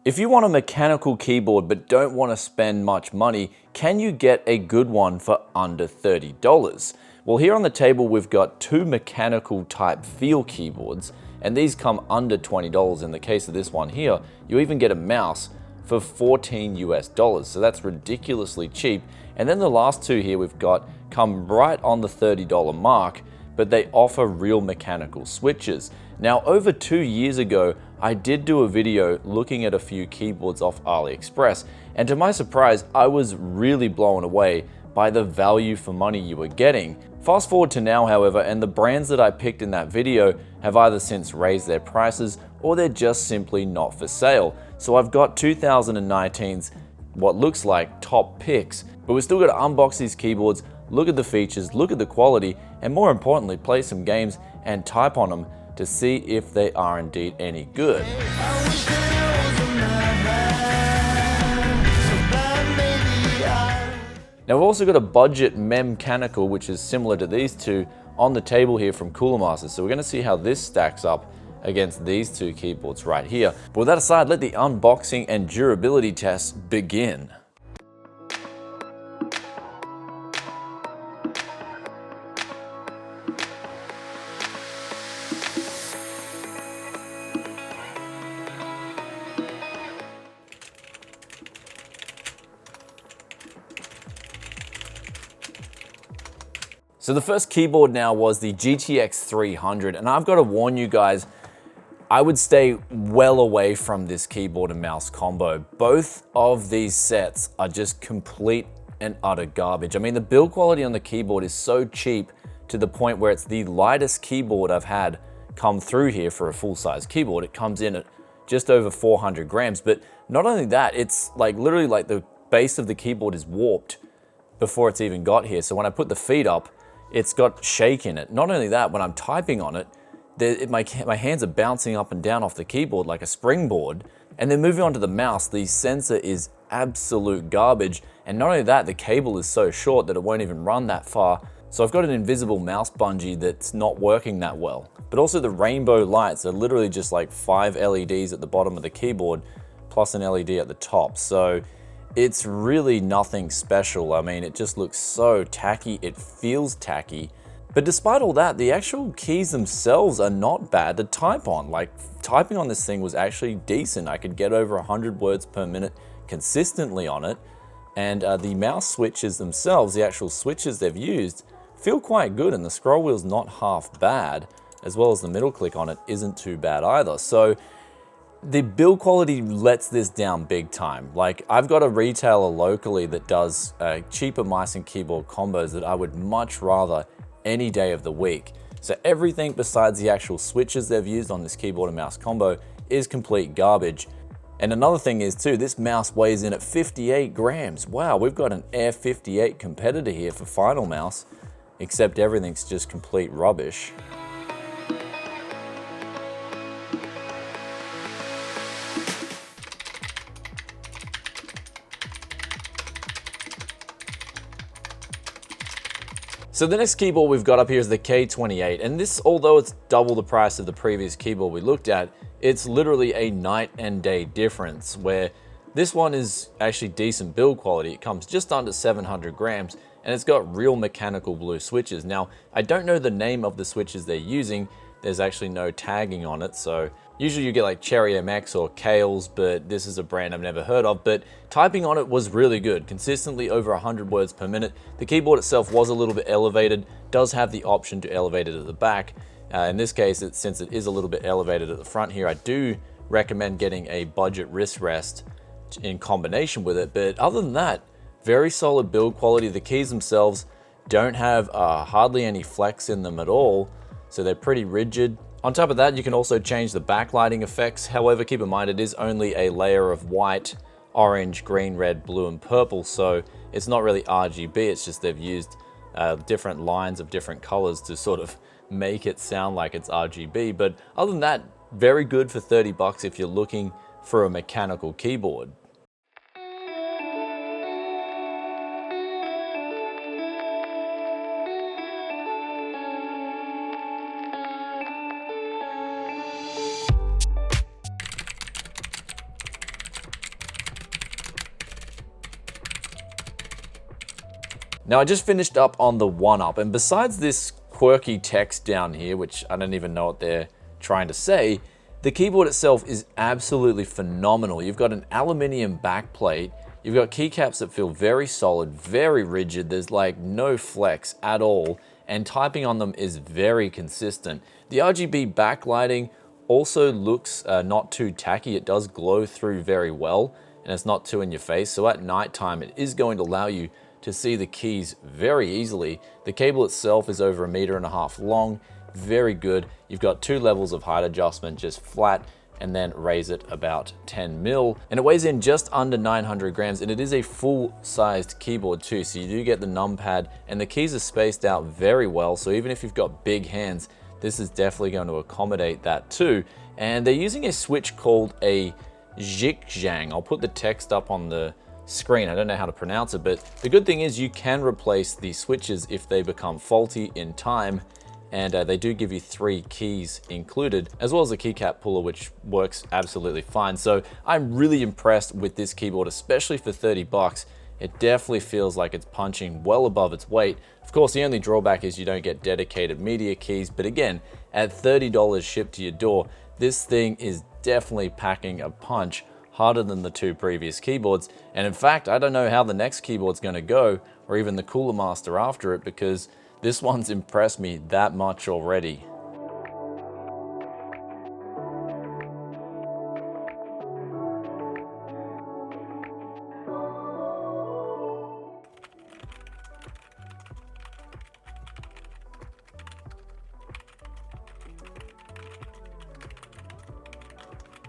If you want a mechanical keyboard but don't want to spend much money, can you get a good one for under $30? Well, here on the table we've got two mechanical type feel keyboards, and these come under $20. In the case of this one here, you even get a mouse for $14 US, so that's ridiculously cheap. And then the last two here we've got come right on the $30 mark, but they offer real mechanical switches. Now, over 2 years ago, I did do a video looking at a few keyboards off Aliexpress, and to my surprise, I was really blown away by the value for money you were getting. Fast forward to now, however, and the brands that I picked in that video have either since raised their prices or they're just simply not for sale. So I've got 2019's what looks like top picks, but we're still got to unbox these keyboards, look at the features, look at the quality, and more importantly, play some games and type on them to see if they are indeed any good. Now we've also got a budget mechanical, which is similar to these two, on the table here from Cooler Master. So we're going to see how this stacks up against these two keyboards right here. But with that aside, let the unboxing and durability tests begin. So the first keyboard now was the GTX 300, and I've got to warn you guys, I would stay well away from this keyboard and mouse combo. Both of these sets are just complete and utter garbage. I mean, the build quality on the keyboard is so cheap to the point where it's the lightest keyboard I've had come through here for a full-size keyboard. It comes in at just over 400 grams, but not only that, it's like literally like the base of the keyboard is warped before it's even got here. So when I put the feet up, it's got shake in it. Not only that, when I'm typing on it, my hands are bouncing up and down off the keyboard like a springboard. And then moving on to the mouse, the sensor is absolute garbage. And not only that, the cable is so short that it won't even run that far. So I've got an invisible mouse bungee that's not working that well. But also the rainbow lights are literally just like 5 LEDs at the bottom of the keyboard, plus an LED at the top. So it's really nothing special. I mean, it just looks so tacky, it feels tacky. But despite all that, the actual keys themselves are not bad to type on. Like, typing on this thing was actually decent. I could get over 100 words per minute consistently on it. And the mouse switches themselves, the actual switches they've used, feel quite good, and the scroll wheel's not half bad, as well as the middle click on it isn't too bad either. So the build quality lets this down big time. Like, I've got a retailer locally that does cheaper mice and keyboard combos that I would much rather any day of the week. So everything besides the actual switches they've used on this keyboard and mouse combo is complete garbage. And another thing is too, this mouse weighs in at 58 grams. Wow, we've got an Air 58 competitor here for Final Mouse, except everything's just complete rubbish. So the next keyboard we've got up here is the K28, and this, although it's double the price of the previous keyboard we looked at, it's literally a night and day difference, where this one is actually decent build quality. It comes just under 700 grams, and it's got real mechanical blue switches. Now, I don't know the name of the switches they're using. There's actually no tagging on it, so usually you get like Cherry MX or Kales, but this is a brand I've never heard of. But typing on it was really good, consistently over 100 words per minute. The keyboard itself was a little bit elevated, does have the option to elevate it at the back. In this case, since it is a little bit elevated at the front here, I do recommend getting a budget wrist rest in combination with it. But other than that, very solid build quality. The keys themselves don't have hardly any flex in them at all, so they're pretty rigid. On top of that, you can also change the backlighting effects. However, keep in mind it is only a layer of white, orange, green, red, blue, and purple, so it's not really RGB. It's just they've used different lines of different colors to sort of make it sound like it's RGB. But other than that, very good for 30 bucks if you're looking for a mechanical keyboard. Now I just finished up on the OneUp, and besides this quirky text down here, which I don't even know what they're trying to say, the keyboard itself is absolutely phenomenal. You've got an aluminium backplate, you've got keycaps that feel very solid, very rigid, there's like no flex at all, and typing on them is very consistent. The RGB backlighting also looks not too tacky. It does glow through very well, and it's not too in your face, so at nighttime it is going to allow you to see the keys very easily. The cable itself is over 1.5 meters long, very good. You've got 2 levels of height adjustment, just flat and then raise it about 10 mil. And it weighs in just under 900 grams, and it is a full-sized keyboard too, so you do get the numpad, and the keys are spaced out very well, so even if you've got big hands, this is definitely going to accommodate that too. And they're using a switch called a zigzag. I'll put the text up on the screen. I don't know how to pronounce it, but the good thing is you can replace the switches if they become faulty in time, and they do give you 3 keys included, as well as a keycap puller, which works absolutely fine. So I'm really impressed with this keyboard, especially for 30 bucks. It definitely feels like it's punching well above its weight. Of course, the only drawback is you don't get dedicated media keys, but again, at $30 shipped to your door, this thing is definitely packing a punch harder than the 2 previous keyboards. And in fact, I don't know how the next keyboard's gonna go, or even the Cooler Master after it, because this one's impressed me that much already.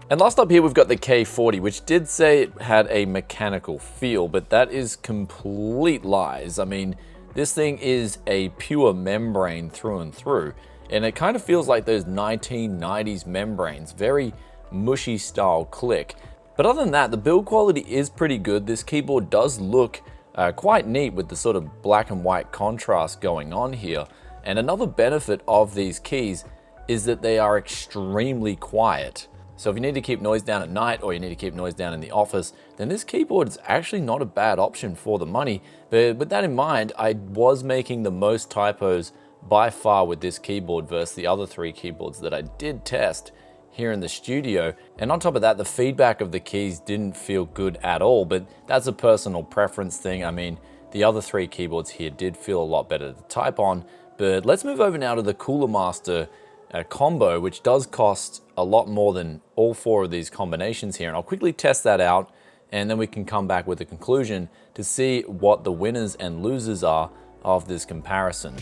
And last up here, we've got the K40, which did say it had a mechanical feel, but that is complete lies. I mean, this thing is a pure membrane through and through, and it kind of feels like those 1990s membranes, very mushy style click. But other than that, the build quality is pretty good. This keyboard does look quite neat with the sort of black and white contrast going on here. And another benefit of these keys is that they are extremely quiet. So if you need to keep noise down at night, or you need to keep noise down in the office, then this keyboard is actually not a bad option for the money. But with that in mind, I was making the most typos by far with this keyboard versus the other 3 keyboards that I did test here in the studio. And on top of that, the feedback of the keys didn't feel good at all, but that's a personal preference thing. I mean, the other 3 keyboards here did feel a lot better to type on. But let's move over now to the Cooler Master combo, which does cost a lot more than all 4 of these combinations here. And I'll quickly test that out, and then we can come back with a conclusion to see what the winners and losers are of this comparison.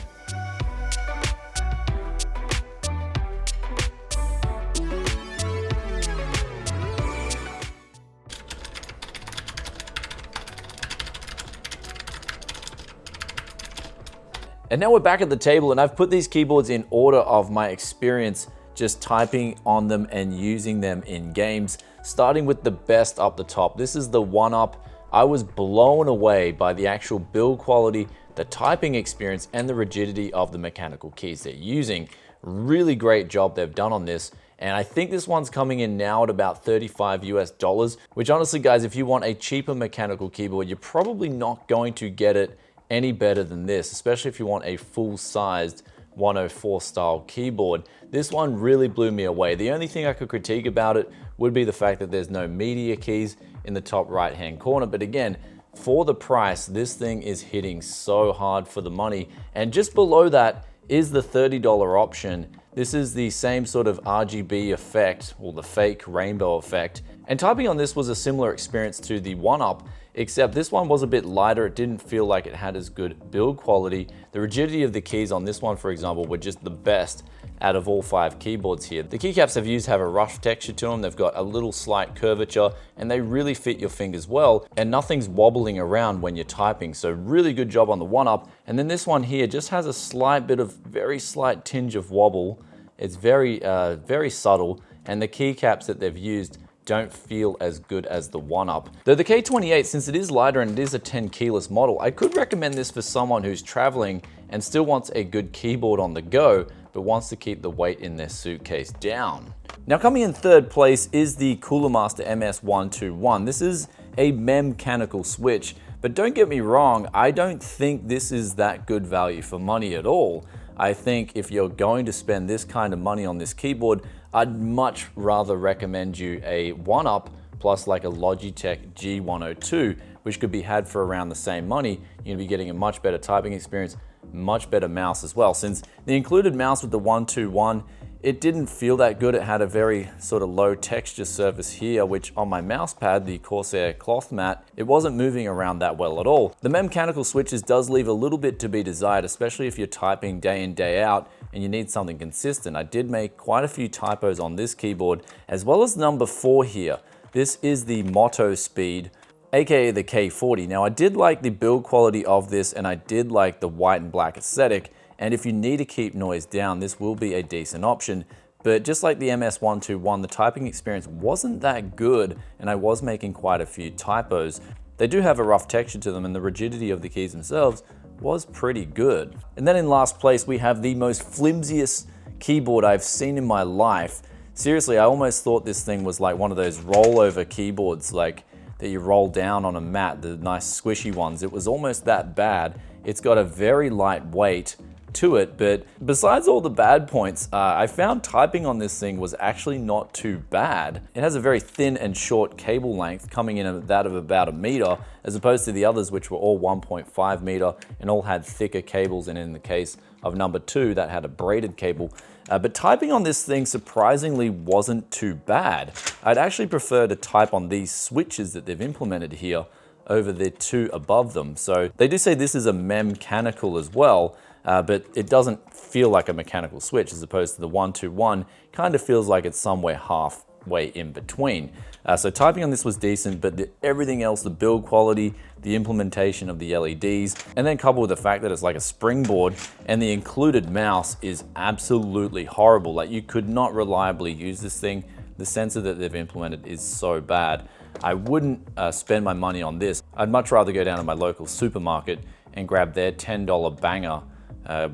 And now we're back at the table, and I've put these keyboards in order of my experience just typing on them and using them in games, starting with the best up the top. This is the OneUp. I was blown away by the actual build quality, the typing experience, and the rigidity of the mechanical keys they're using. Really great job they've done on this. And I think this one's coming in now at about $35 US, which honestly, guys, if you want a cheaper mechanical keyboard, you're probably not going to get it any better than this, especially if you want a full-sized 104 style keyboard. This one really blew me away. The only thing I could critique about it would be the fact that there's no media keys in the top right-hand corner. But again, for the price, this thing is hitting so hard for the money. And just below that is the $30 option. This is the same sort of RGB effect, or the fake rainbow effect. And typing on this was a similar experience to the OneUp, except this one was a bit lighter. It didn't feel like it had as good build quality. The rigidity of the keys on this one, for example, were just the best out of all 5 keyboards here. The keycaps I've used have a rough texture to them. They've got a little slight curvature, and they really fit your fingers well, and nothing's wobbling around when you're typing. So really good job on the OneUp. And then this one here just has a slight bit of, very slight tinge of wobble. It's very, very subtle, and the keycaps that they've used don't feel as good as the OneUp. Though the K28, since it is lighter and it is a 10 keyless model, I could recommend this for someone who's traveling and still wants a good keyboard on the go, but wants to keep the weight in their suitcase down. Now coming in 3rd place is the Cooler Master MS121. This is a mechanical switch, But don't get me wrong, I don't think this is that good value for money at all. I think if you're going to spend this kind of money on this keyboard, I'd much rather recommend you a OneUp plus like a Logitech G102, which could be had for around the same money. You're gonna be getting a much better typing experience, much better mouse as well. Since the included mouse with the 121, it didn't feel that good. It had a very sort of low texture surface here, which on my mouse pad, the Corsair cloth mat, it wasn't moving around that well at all. The mechanical switches does leave a little bit to be desired, especially if you're typing day in, day out, and you need something consistent. I did make quite a few typos on this keyboard, as well as number 4 here. This is the Motto Speed, aka the K40. Now I did like the build quality of this, and I did like the white and black aesthetic. And if you need to keep noise down, this will be a decent option. But just like the MS121, the typing experience wasn't that good, and I was making quite a few typos. They do have a rough texture to them, and the rigidity of the keys themselves was pretty good. And then in last place, we have the most flimsiest keyboard I've seen in my life. Seriously, I almost thought this thing was like one of those rollover keyboards, like that you roll down on a mat, the nice squishy ones. It was almost that bad. It's got a very light weight to it, but besides all the bad points, I found typing on this thing was actually not too bad. It has a very thin and short cable length, coming in at that of about 1 meter, as opposed to the others which were all 1.5 meter and all had thicker cables, and in the case of number 2 that had a braided cable. But typing on this thing surprisingly wasn't too bad. I'd actually prefer to type on these switches that they've implemented here over the 2 above them. So they do say this is a mechanical as well, but it doesn't feel like a mechanical switch, as opposed to the 121 kind of feels like it's somewhere halfway in between. So typing on this was decent, but everything else, the build quality, the implementation of the LEDs, and then coupled with the fact that it's like a springboard, and the included mouse is absolutely horrible. Like, you could not reliably use this thing. The sensor that they've implemented is so bad. I wouldn't spend my money on this. I'd much rather go down to my local supermarket and grab their $10 banger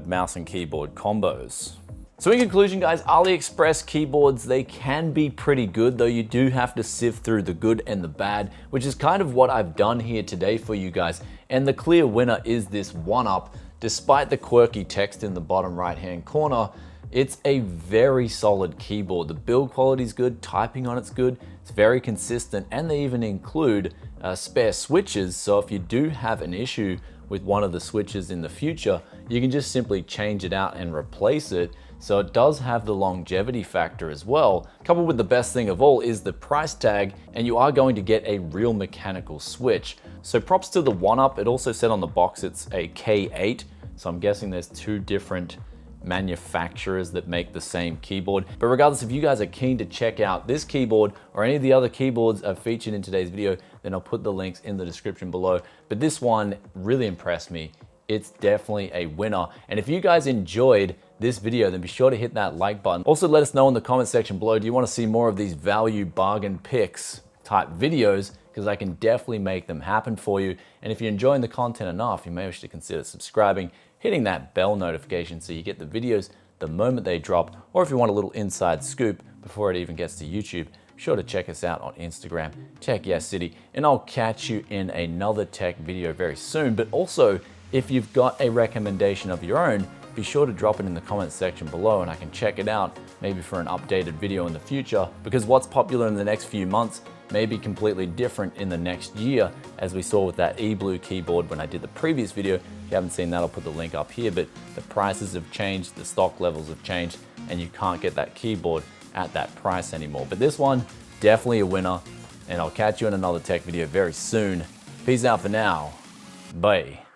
mouse and keyboard combos. So in conclusion, guys, Aliexpress keyboards, they can be pretty good, though you do have to sift through the good and the bad, which is kind of what I've done here today for you guys. And the clear winner is this OneUp. Despite the quirky text in the bottom right-hand corner, it's a very solid keyboard. The build quality is good, typing on it's good, it's very consistent, and they even include spare switches. So if you do have an issue with one of the switches in the future, you can just simply change it out and replace it. So it does have the longevity factor as well. Coupled with the best thing of all is the price tag, and you are going to get a real mechanical switch. So props to the OneUp. It also said on the box it's a K8, so I'm guessing there's 2 different manufacturers that make the same keyboard. But regardless, if you guys are keen to check out this keyboard or any of the other keyboards I've featured in today's video, then I'll put the links in the description below. But this one really impressed me. It's definitely a winner. And if you guys enjoyed this video, then be sure to hit that like button. Also, let us know in the comment section below, do you want to see more of these value bargain picks type videos? Because I can definitely make them happen for you. And if you're enjoying the content enough, you may wish to consider subscribing, hitting that bell notification so you get the videos the moment they drop. Or if you want a little inside scoop before it even gets to YouTube, be sure to check us out on Instagram, Tech Yes City, and I'll catch you in another tech video very soon. But also, if you've got a recommendation of your own, be sure to drop it in the comments section below and I can check it out, maybe for an updated video in the future, because what's popular in the next few months may be completely different in the next year, as we saw with that e-blue keyboard when I did the previous video. If you haven't seen that, I'll put the link up here, but the prices have changed, the stock levels have changed, and you can't get that keyboard at that price anymore. But this one, definitely a winner, and I'll catch you in another tech video very soon. Peace out for now. Bye.